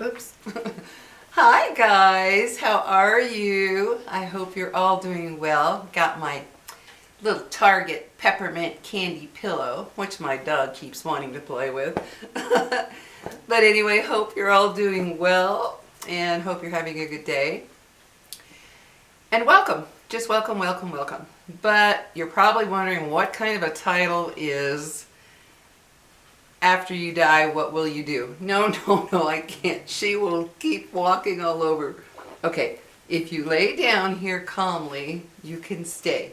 Oops. Hi guys, how are you? I hope you're all doing well. Got my little Target peppermint candy pillow, which my dog keeps wanting to play with. But anyway, hope you're all doing well and hope you're having a good day. And welcome, just welcome, welcome, welcome. But you're probably wondering what kind of a title is after you die, what will you do? No, I can't. She will keep walking all over. Okay, if you lay down here calmly, you can stay.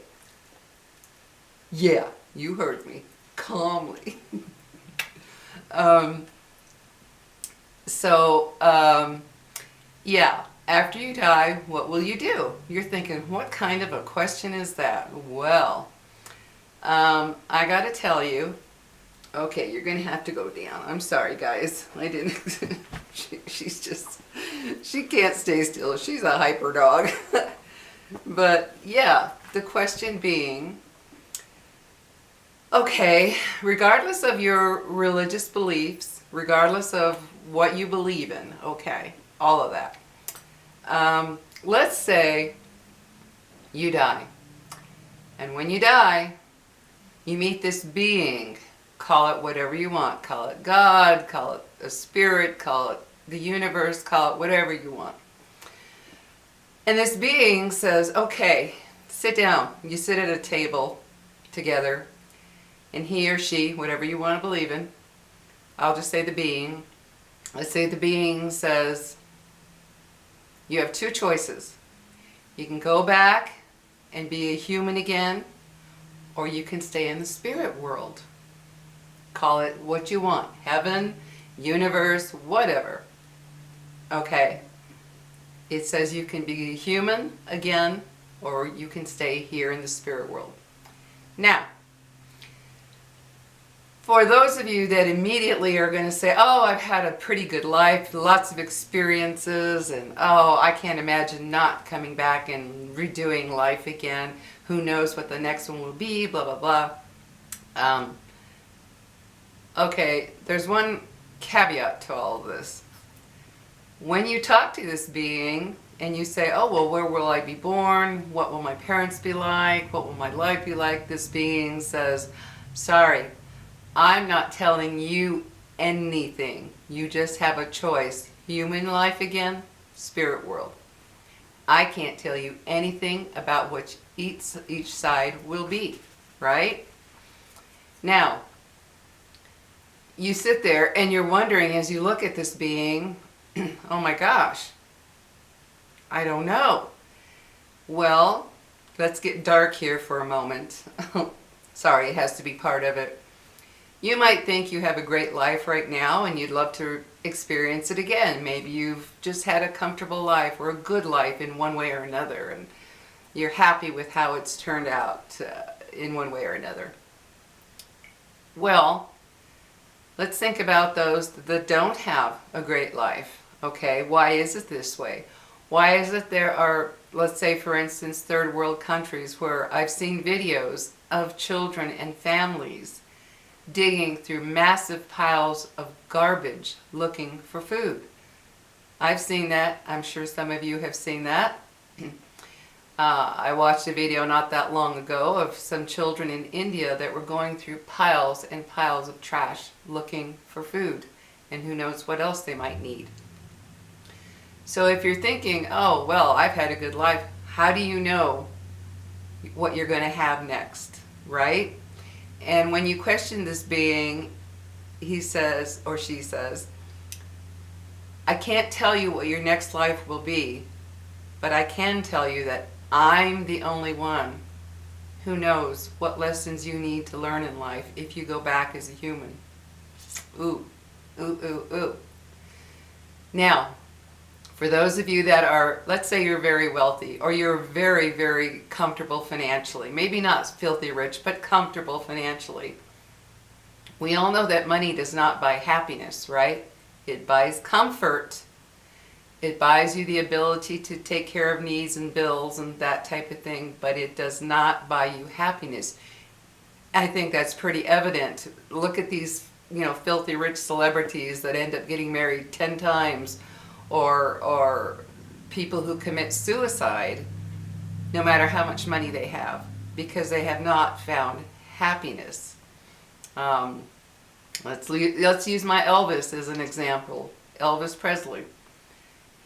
Yeah, you heard me. Calmly. Yeah, after you die, what will you do? You're thinking, what kind of a question is that? Well, I gotta tell you, okay, you're going to have to go down. I'm sorry, guys. I didn't. She can't stay still. She's a hyper dog. But yeah, the question being, okay, regardless of your religious beliefs, regardless of what you believe in, okay, all of that. Let's say you die. And when you die, you meet this being. Call it whatever you want. Call it God, call it a spirit, call it the universe, call it whatever you want. And this being says, okay, sit down. You sit at a table together, and he or she, whatever you want to believe in, I'll just say the being. Let's say the being says, you have two choices. You can go back and be a human again, or you can stay in the spirit world. Call it what you want. Heaven, universe, whatever. Okay. It says you can be human again, or you can stay here in the spirit world. Now, for those of you that immediately are going to say, oh, I've had a pretty good life, lots of experiences, and oh, I can't imagine not coming back and redoing life again. Who knows what the next one will be, blah, blah, blah. Okay, there's one caveat to all of this. When you talk to this being and you say, oh, well, where will I be born? What will my parents be like? What will my life be like? This being says, sorry, I'm not telling you anything. You just have a choice. Human life again, spirit world. I can't tell you anything about what each side will be, right? Now, you sit there and you're wondering as you look at this being, oh my gosh, I don't know. Well, let's get dark here for a moment. Sorry, it has to be part of it. You might think you have a great life right now and you'd love to experience it again. Maybe you've just had a comfortable life or a good life in one way or another, and you're happy with how it's turned out in one way or another. Well, let's think about those that don't have a great life. Okay, why is it this way? Why is it there are, let's say for instance, third world countries where I've seen videos of children and families digging through massive piles of garbage looking for food. I've seen that. I'm sure some of you have seen that. I watched a video not that long ago of some children in India that were going through piles and piles of trash looking for food, and who knows what else they might need. So if you're thinking, oh, well, I've had a good life, how do you know what you're going to have next, right? And when you question this being, he says, or she says, I can't tell you what your next life will be, but I can tell you that I'm the only one who knows what lessons you need to learn in life if you go back as a human. Ooh, ooh, ooh, ooh. Now, for those of you that are, let's say you're very wealthy, or you're very, very comfortable financially, maybe not filthy rich, but comfortable financially. We all know that money does not buy happiness, right? It buys comfort. It buys you the ability to take care of needs and bills and that type of thing, but it does not buy you happiness. I think that's pretty evident. Look at these, filthy rich celebrities that end up getting married 10 times, or people who commit suicide, no matter how much money they have, because they have not found happiness. Um, let's use my Elvis as an example. Elvis Presley.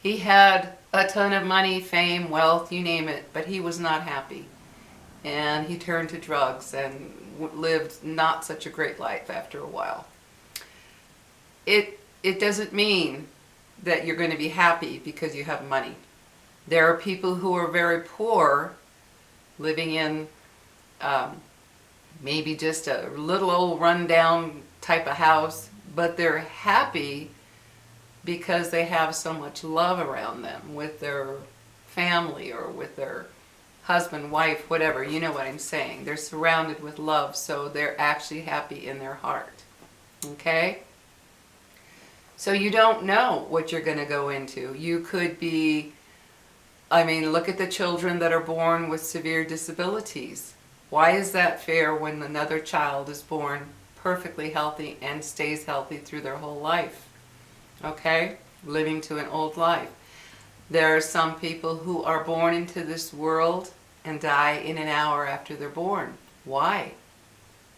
He had a ton of money, fame, wealth, you name it, but he was not happy. And he turned to drugs and lived not such a great life after a while. It doesn't mean that you're going to be happy because you have money. There are people who are very poor, living in maybe just a little old rundown type of house, but they're happy because they have so much love around them with their family or with their husband, wife, whatever. You know what I'm saying. They're surrounded with love, so they're actually happy in their heart. Okay? So you don't know what you're going to go into. You could be, I mean, look at the children that are born with severe disabilities. Why is that fair when another child is born perfectly healthy and stays healthy through their whole life? Okay? Living to an old life. There are some people who are born into this world and die in an hour after they're born. Why?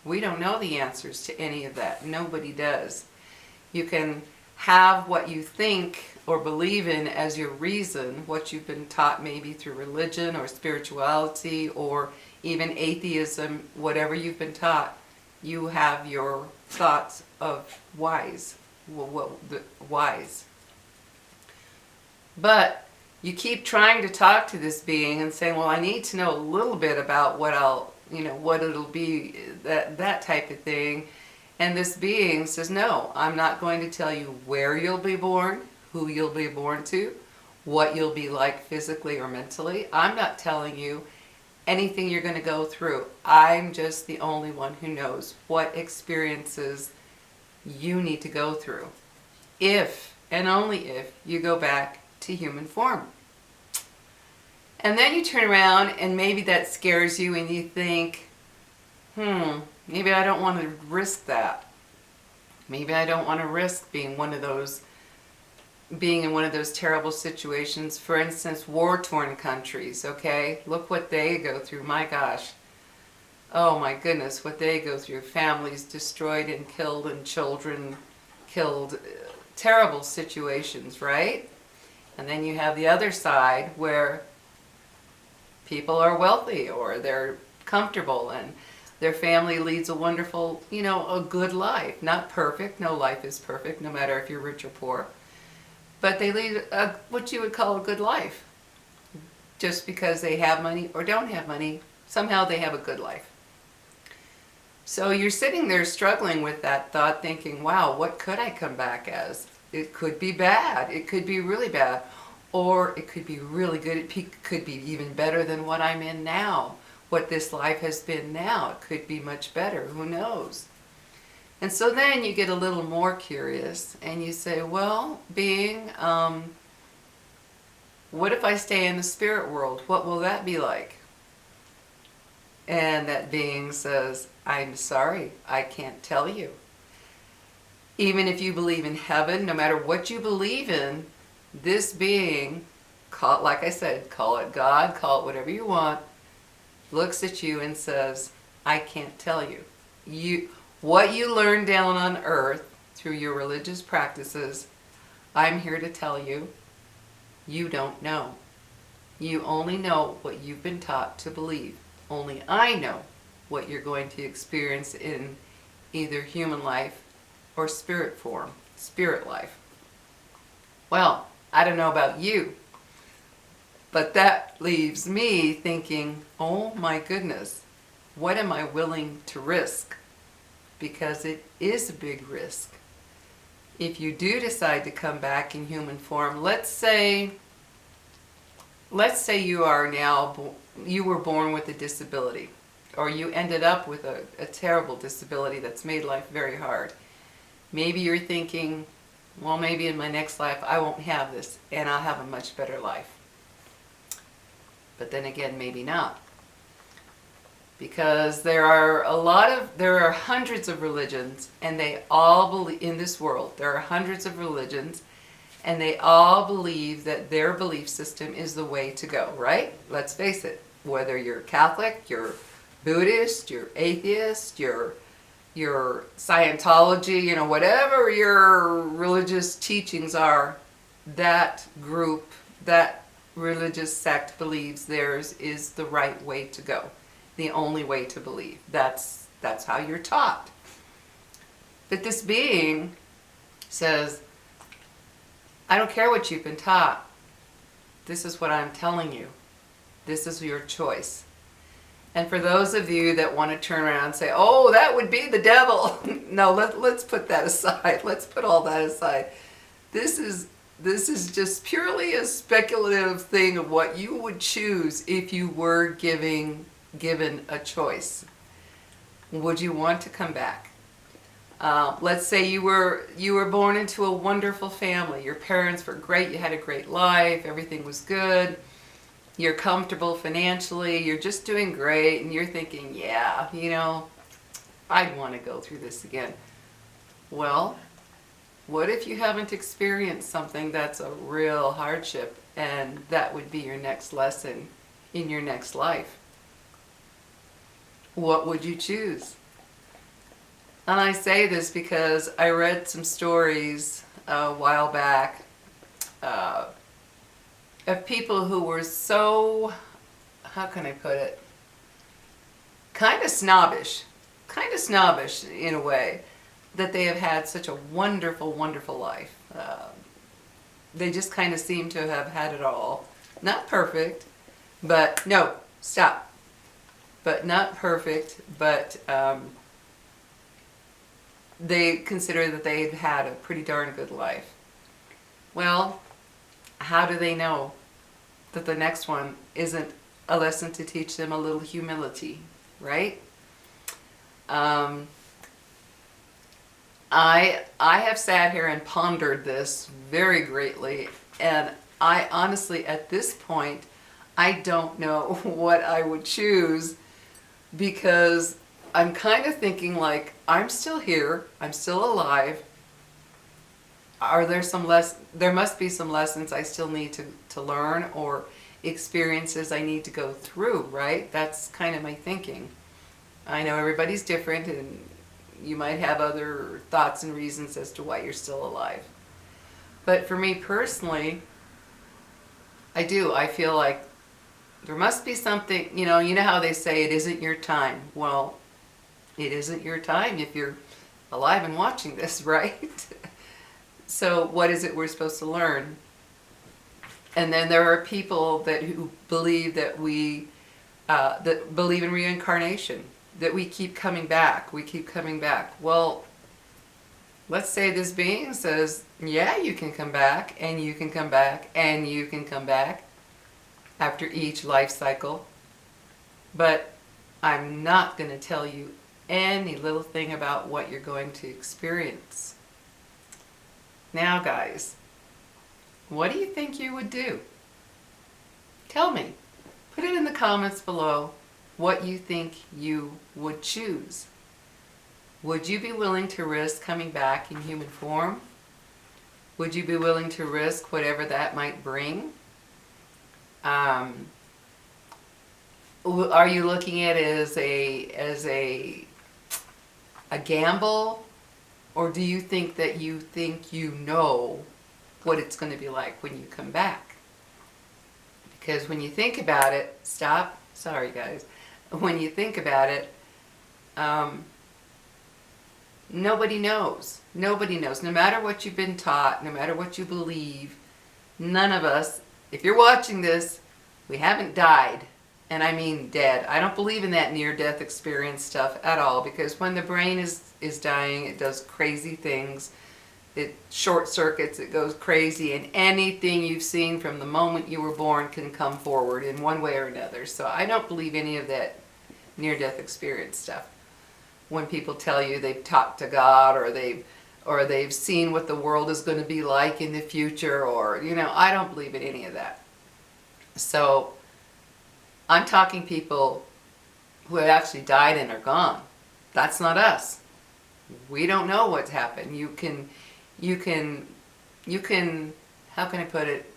We don't know the answers to any of that. Nobody does. You can have what you think or believe in as your reason, what you've been taught maybe through religion or spirituality or even atheism, whatever you've been taught. You have your thoughts of wise. Wise. But you keep trying to talk to this being and saying, well, I need to know a little bit about what what it'll be, that type of thing. And this being says, no, I'm not going to tell you where you'll be born, who you'll be born to, what you'll be like physically or mentally. I'm not telling you anything you're going to go through. I'm just the only one who knows what experiences you need to go through. If, and only if, you go back to human form. And then you turn around and maybe that scares you and you think, maybe I don't want to risk that. Maybe I don't want to risk being in one of those terrible situations. For instance, war-torn countries, okay? Look what they go through, my gosh. Oh my goodness, what they go through. Families destroyed and killed and children killed. Terrible situations, right? And then you have the other side where people are wealthy or they're comfortable and their family leads a wonderful, a good life. Not perfect. No life is perfect, no matter if you're rich or poor. But they lead what you would call a good life. Just because they have money or don't have money, somehow they have a good life. So you're sitting there struggling with that thought, thinking, wow, what could I come back as? It could be bad. It could be really bad. Or it could be really good. It could be even better than what I'm in now. What this life has been now. It could be much better. Who knows? And so then you get a little more curious and you say, well, being, what if I stay in the spirit world? What will that be like? And that being says, I'm sorry, I can't tell you. Even if you believe in heaven, no matter what you believe in, this being, like I said, call it God, call it whatever you want, looks at you and says, I can't tell you. What you learn down on earth through your religious practices, I'm here to tell you, you don't know. You only know what you've been taught to believe. Only I know what you're going to experience in either human life or spirit form, spirit life. Well, I don't know about you, but that leaves me thinking, oh my goodness, what am I willing to risk? Because it is a big risk. If you do decide to come back in human form, let's say you were born with a disability, or you ended up with a terrible disability that's made life very hard. Maybe you're thinking, well, maybe in my next life I won't have this and I'll have a much better life. But then again, maybe not. Because there are hundreds of religions, and they all believe in this world. There are hundreds of religions, and they all believe that their belief system is the way to go, right? Let's face it, whether you're Catholic, you're Buddhist, you're atheist, you're Scientology, you know, whatever your religious teachings are, that group, that religious sect believes theirs is the right way to go, the only way to believe. That's how you're taught. But this being says, I don't care what you've been taught. This is what I'm telling you. This is your choice. And for those of you that want to turn around and say, oh, that would be the devil. No, let's put that aside. Let's put all that aside. This is just purely a speculative thing of what you would choose if you were given a choice. Would you want to come back? Let's say you were born into a wonderful family. Your parents were great. You had a great life. Everything was good. You're comfortable financially. You're just doing great. And you're thinking, yeah, you know, I'd want to go through this again. Well, what if you haven't experienced something that's a real hardship, and that would be your next lesson in your next life? What would you choose? And I say this because I read some stories a while back of people who were so, how can I put it, kind of snobbish in a way, that they have had such a wonderful, wonderful life. They just kind of seem to have had it all. Not perfect, but, no, stop. But not perfect, but they consider that they've had a pretty darn good life. Well, how do they know that the next one isn't a lesson to teach them a little humility, right? I have sat here and pondered this very greatly, and I honestly, at this point, I don't know what I would choose, because I'm kind of thinking, like, I'm still here, I'm still alive. Are there there must be some lessons I still need to learn, or experiences I need to go through, right? That's kind of my thinking. I know everybody's different, and you might have other thoughts and reasons as to why you're still alive. But for me personally, I feel like there must be something, you know how they say it isn't your time. Well, it isn't your time if you're alive and watching this, right? So what is it we're supposed to learn? And then there are people who believe that that believe in reincarnation, that we keep coming back, Well, let's say this being says, yeah, you can come back, and you can come back, and you can come back after each life cycle. But I'm not going to tell you any little thing about what you're going to experience. Now, guys, what do you think you would do? Tell me. Put it in the comments below what you think you would choose. Would you be willing to risk coming back in human form? Would you be willing to risk whatever that might bring? Are you looking at it as a gamble? Or do you think that you know what it's going to be like when you come back? Because when you think about it, sorry guys, when you think about it, nobody knows. Nobody knows. No matter what you've been taught, no matter what you believe, none of us, if you're watching this, we haven't died. And I mean dead. I don't believe in that near-death experience stuff at all, because when the brain is dying, it does crazy things. It short circuits, it goes crazy, and anything you've seen from the moment you were born can come forward in one way or another. So I don't believe any of that near-death experience stuff. When people tell you they've talked to God, or they've seen what the world is going to be like in the future, or, I don't believe in any of that. So I'm talking people who have actually died and are gone. That's not us. We don't know what's happened. You can how can I put it?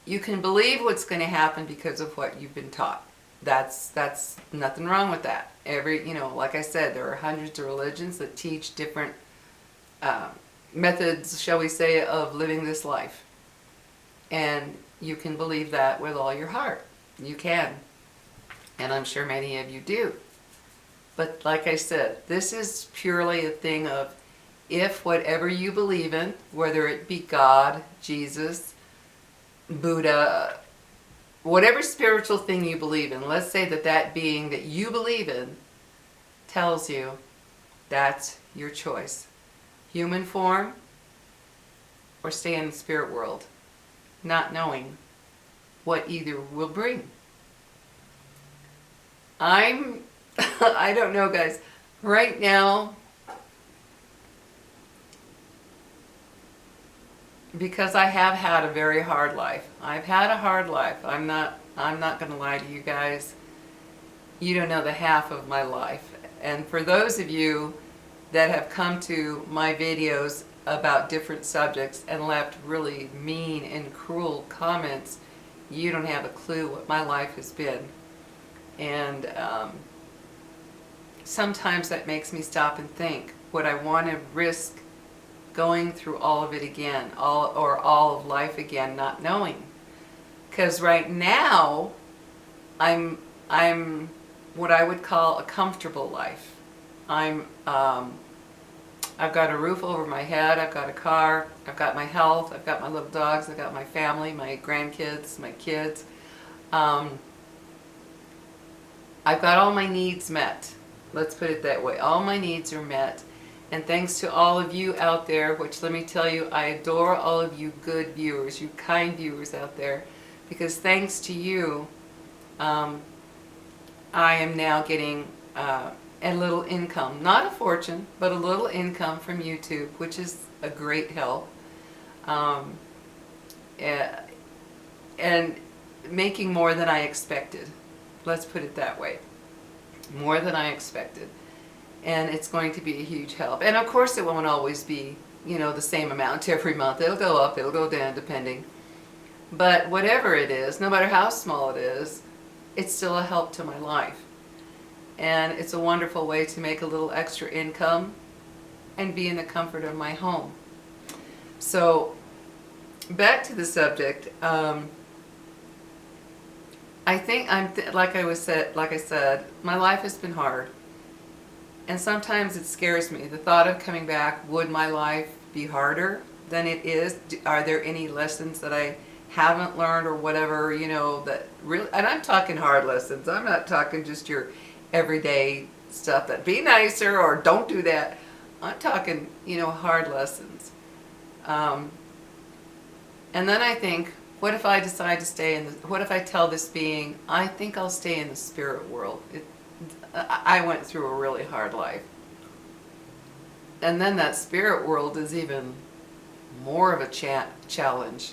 You can believe what's going to happen because of what you've been taught. That's nothing wrong with that. Like I said, there are hundreds of religions that teach different methods, shall we say, of living this life. And you can believe that with all your heart. You can. And I'm sure many of you do. But like I said, this is purely a thing of if whatever you believe in, whether it be God, Jesus, Buddha, whatever spiritual thing you believe in, let's say that that being that you believe in tells you that's your choice. Human form or stay in the spirit world, not knowing what either will bring. I don't know, guys. Right now, because I have had a very hard life. I've had a hard life. I'm not going to lie to you guys. You don't know the half of my life. And for those of you that have come to my videos about different subjects and left really mean and cruel comments, you don't have a clue what my life has been. And sometimes that makes me stop and think, would I want to risk going through all of it again, all of life again, not knowing? Because right now, I'm what I would call a comfortable life. I've got a roof over my head, I've got a car, I've got my health, I've got my little dogs, I've got my family, my grandkids, my kids. I've got all my needs met. Let's put it that way. All my needs are met. And thanks to all of you out there, which let me tell you, I adore all of you good viewers, you kind viewers out there, because thanks to you, I am now getting a little income. Not a fortune, but a little income from YouTube, which is a great help. And making more than I expected. Let's put it that way. More than I expected. And it's going to be a huge help. And of course it won't always be, the same amount every month. It'll go up, it'll go down, depending. But whatever it is, no matter how small it is, it's still a help to my life. And it's a wonderful way to make a little extra income and be in the comfort of my home. So, back to the subject. I think like I said, my life has been hard. And sometimes it scares me. The thought of coming back, would my life be harder than it is? Are there any lessons that I haven't learned or whatever, that really, and I'm talking hard lessons. I'm not talking just your everyday stuff that be nicer or don't do that. I'm talking, hard lessons. And then I think, what if I decide to stay what if I tell this being, I think I'll stay in the spirit world. I went through a really hard life. And then that spirit world is even more of a challenge.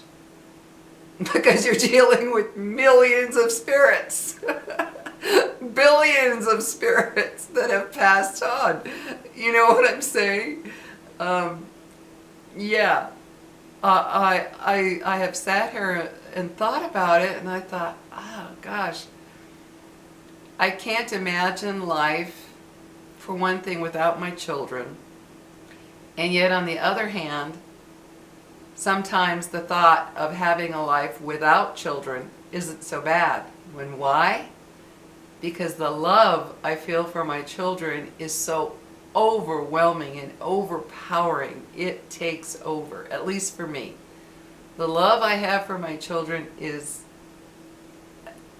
Because you're dealing with millions of spirits. Billions of spirits that have passed on. You know what I'm saying? Yeah. I have sat here and thought about it, and I thought, oh gosh, I can't imagine life, for one thing, without my children. And yet, on the other hand, sometimes the thought of having a life without children isn't so bad. Why? Because the love I feel for my children is so overwhelming and overpowering. It takes over, at least for me. The love I have for my children is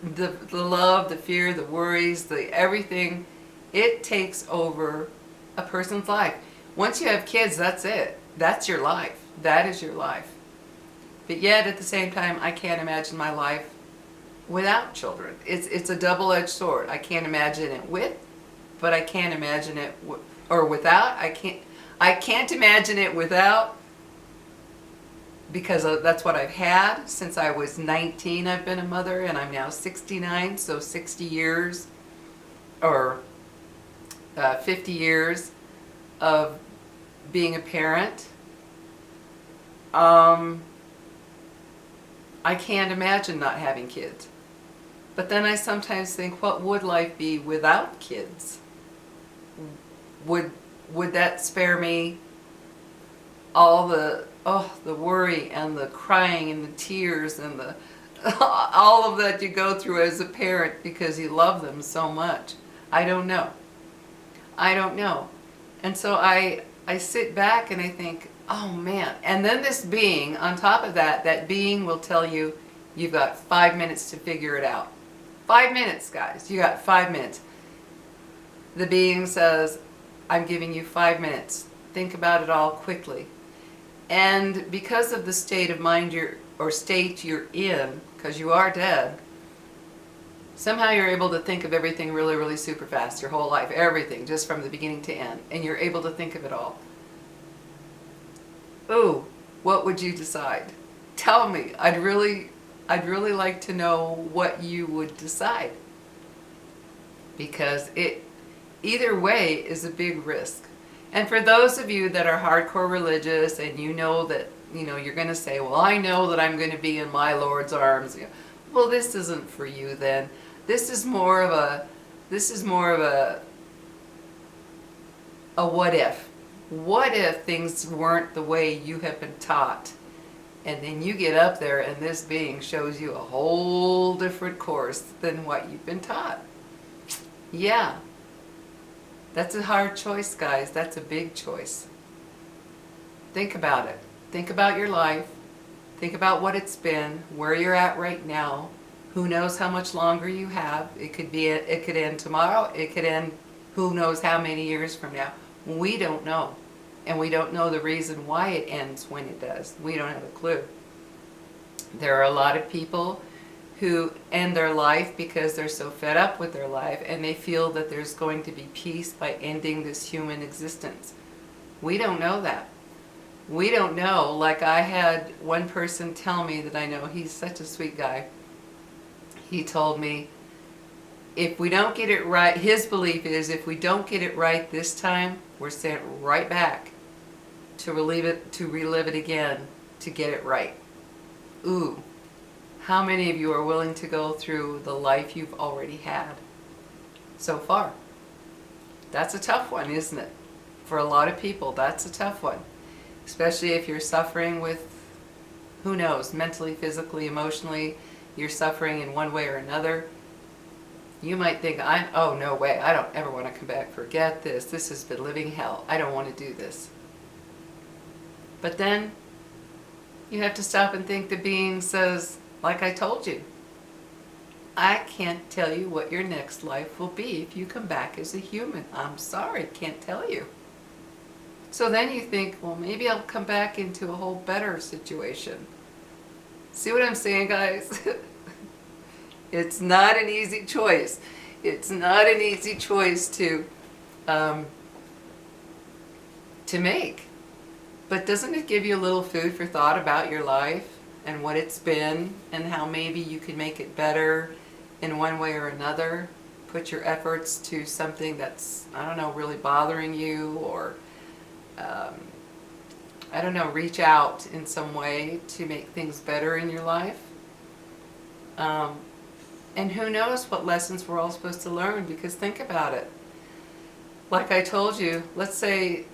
the love, the fear, the worries, the everything. It takes over a person's life. Once you have kids, that's it. That's your life. That is your life. But yet, at the same time, I can't imagine my life without children. It's a double-edged sword. I can't imagine it with, but I can't imagine it or without. I can't imagine it without, because that's what I've had since I was 19. I've been a mother, and I'm now 69, so 60 years or 50 years of being a parent. I can't imagine not having kids. But then I sometimes think, what would life be without kids? Would would that spare me all the worry and the crying and the tears and the all of that you go through as a parent because you love them so much? I don't know. I don't know. And so I sit back and I think, oh man. And then this being, on top of that, that being will tell you, you've got 5 minutes to figure it out. 5 minutes, guys. You got 5 minutes. The being says, I'm giving you 5 minutes. Think about it all quickly. And because of the state of mind state you're in, because you are dead, somehow you're able to think of everything really, really super fast, your whole life, everything, just from the beginning to end, and you're able to think of it all. Ooh, what would you decide? Tell me. I'd really like to know what you would decide, because either way is a big risk. And for those of you that are hardcore religious and you know that, you're going to say, well, I know that I'm going to be in my Lord's arms. Well, this isn't for you then. This is more of a what if. What if things weren't the way you have been taught? And then you get up there and this being shows you a whole different course than what you've been taught. Yeah. That's a hard choice, guys. That's a big choice. Think about it. Think about your life. Think about what it's been, where you're at right now. Who knows how much longer you have? It could end tomorrow. It could end who knows how many years from now. We don't know. And we don't know the reason why it ends when it does. We don't have a clue. There are a lot of people who end their life because they're so fed up with their life and they feel that there's going to be peace by ending this human existence. We don't know that. We don't know. Like, I had one person tell me that I know, he's such a sweet guy. He told me, if we don't get it right, his belief is if we don't get it right this time, we're sent right back to relive it again to get it right. Ooh. How many of you are willing to go through the life you've already had so far? That's a tough one, isn't it? For a lot of people, that's a tough one. Especially if you're suffering with, who knows, mentally, physically, emotionally, you're suffering in one way or another. You might think, oh, no way, I don't ever want to come back. Forget this. This has been living hell. I don't want to do this. But then you have to stop and think. The being says, like I told you, I can't tell you what your next life will be if you come back as a human. I'm sorry, can't tell you. So then you think, well, maybe I'll come back into a whole better situation. See what I'm saying, guys? It's not an easy choice. It's not an easy choice to make. But doesn't it give you a little food for thought about your life and what it's been and how maybe you could make it better in one way or another? Put your efforts to something that's, I don't know, really bothering you, or I don't know, reach out in some way to make things better in your life. And who knows what lessons we're all supposed to learn, because think about it. Like I told you, let's say,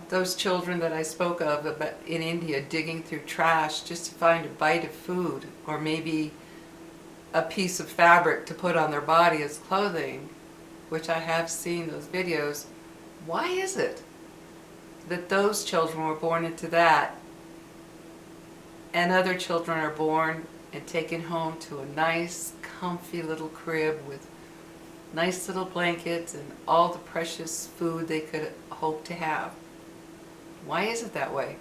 those children that I spoke of about in India digging through trash just to find a bite of food, or maybe a piece of fabric to put on their body as clothing, which I have seen those videos. Why is it that those children were born into that and other children are born and taken home to a nice, comfy little crib with nice little blankets and all the precious food they could hope to have? Why is it that way?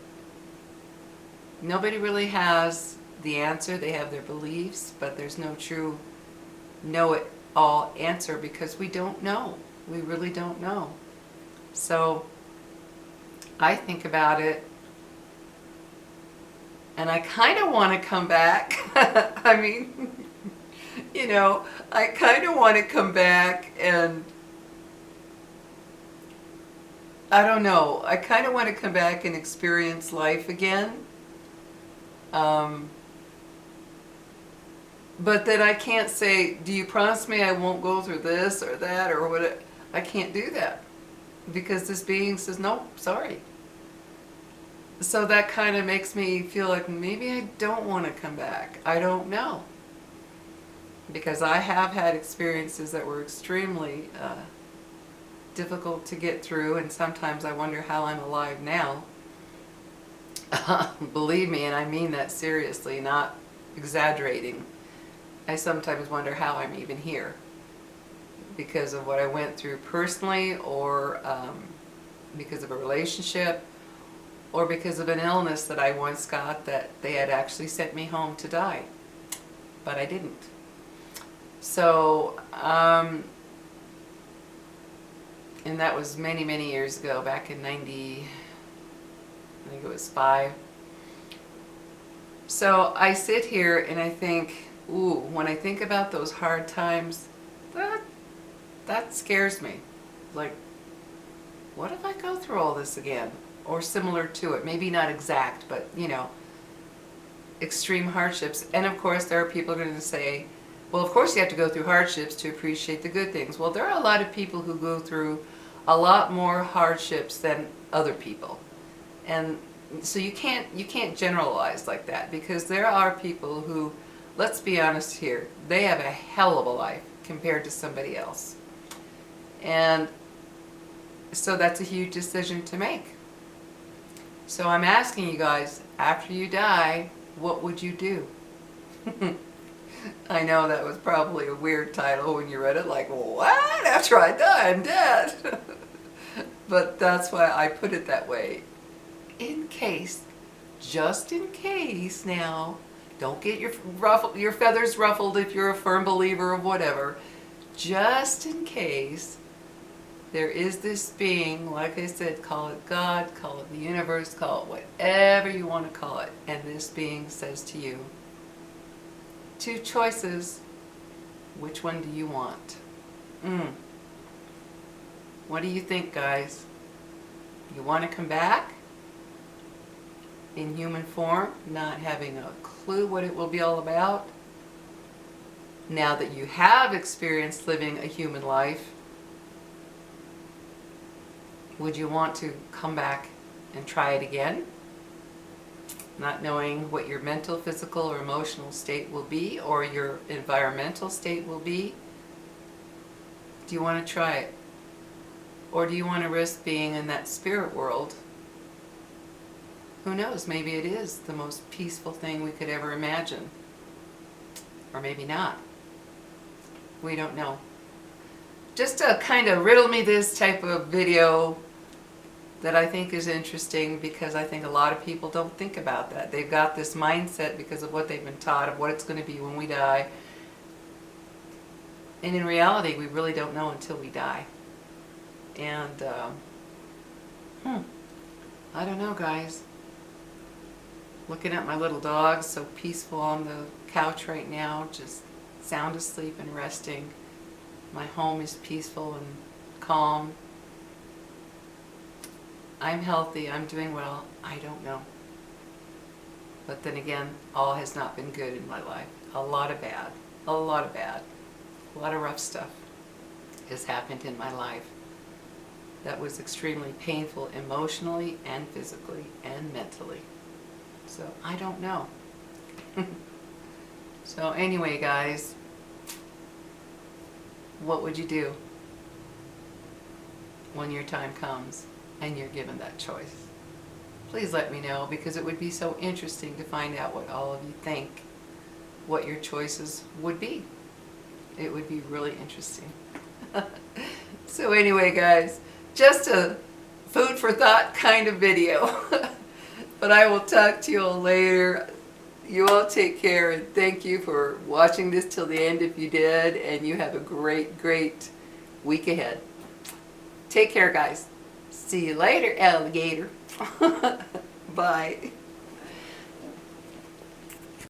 Nobody really has the answer. They have their beliefs, but there's no true know-it-all answer, because we don't know. We really don't know. So I think about it, and I kind of want to come back. I mean, I kind of want to come back and, I don't know, I kind of want to come back and experience life again. But then I can't say, do you promise me I won't go through this or that or what? I can't do that because this being says, no, sorry. So that kind of makes me feel like maybe I don't want to come back. I don't know. Because I have had experiences that were extremely difficult to get through, and sometimes I wonder how I'm alive now. Believe me, and I mean that seriously, not exaggerating. I sometimes wonder how I'm even here because of what I went through personally, or because of a relationship, or because of an illness that I once got that they had actually sent me home to die, but I didn't. So, and that was many, many years ago, back in 90, I think it was 5. So I sit here and I think, ooh, when I think about those hard times, that scares me. Like, what if I go through all this again? Or similar to it, maybe not exact, but you know, extreme hardships. And of course there are people going to say, well, of course you have to go through hardships to appreciate the good things. Well, there are a lot of people who go through a lot more hardships than other people. And so you can't generalize like that, because there are people who, let's be honest here, they have a hell of a life compared to somebody else. And so that's a huge decision to make. So I'm asking you guys, after you die, what would you do? I know that was probably a weird title when you read it, like, what? After I die, I'm dead. But that's why I put it that way. In case, just in case now, don't get your feathers ruffled if you're a firm believer of whatever. Just in case there is this being, like I said, call it God, call it the universe, call it whatever you want to call it, and this being says to you, 2 choices, which one do you want? What do you think, guys? You want to come back in human form, not having a clue what it will be all about? Now that you have experienced living a human life, would you want to come back and try it again? Not knowing what your mental, physical, or emotional state will be, or your environmental state will be. Do you want to try it? Or do you want to risk being in that spirit world? Who knows, maybe it is the most peaceful thing we could ever imagine. Or maybe not. We don't know. Just to kind of riddle me this type of video that I think is interesting, because I think a lot of people don't think about that. They've got this mindset because of what they've been taught of what it's going to be when we die. And in reality, we really don't know until we die. And, I don't know, guys. Looking at my little dog, so peaceful on the couch right now, just sound asleep and resting. My home is peaceful and calm. I'm healthy, I'm doing well, I don't know. But then again, all has not been good in my life. A lot of bad, a lot of bad, a lot of rough stuff has happened in my life that was extremely painful emotionally and physically and mentally. So I don't know. So anyway, guys, what would you do when your time comes and you're given that choice? Please let me know, because it would be so interesting to find out what all of you think, what your choices would be. It would be really interesting. So anyway, guys, just a food for thought kind of video. But I will talk to you all later. You all take care, and thank you for watching this till the end if you did, and you have a great, great week ahead. Take care, guys. See you later, alligator. Bye.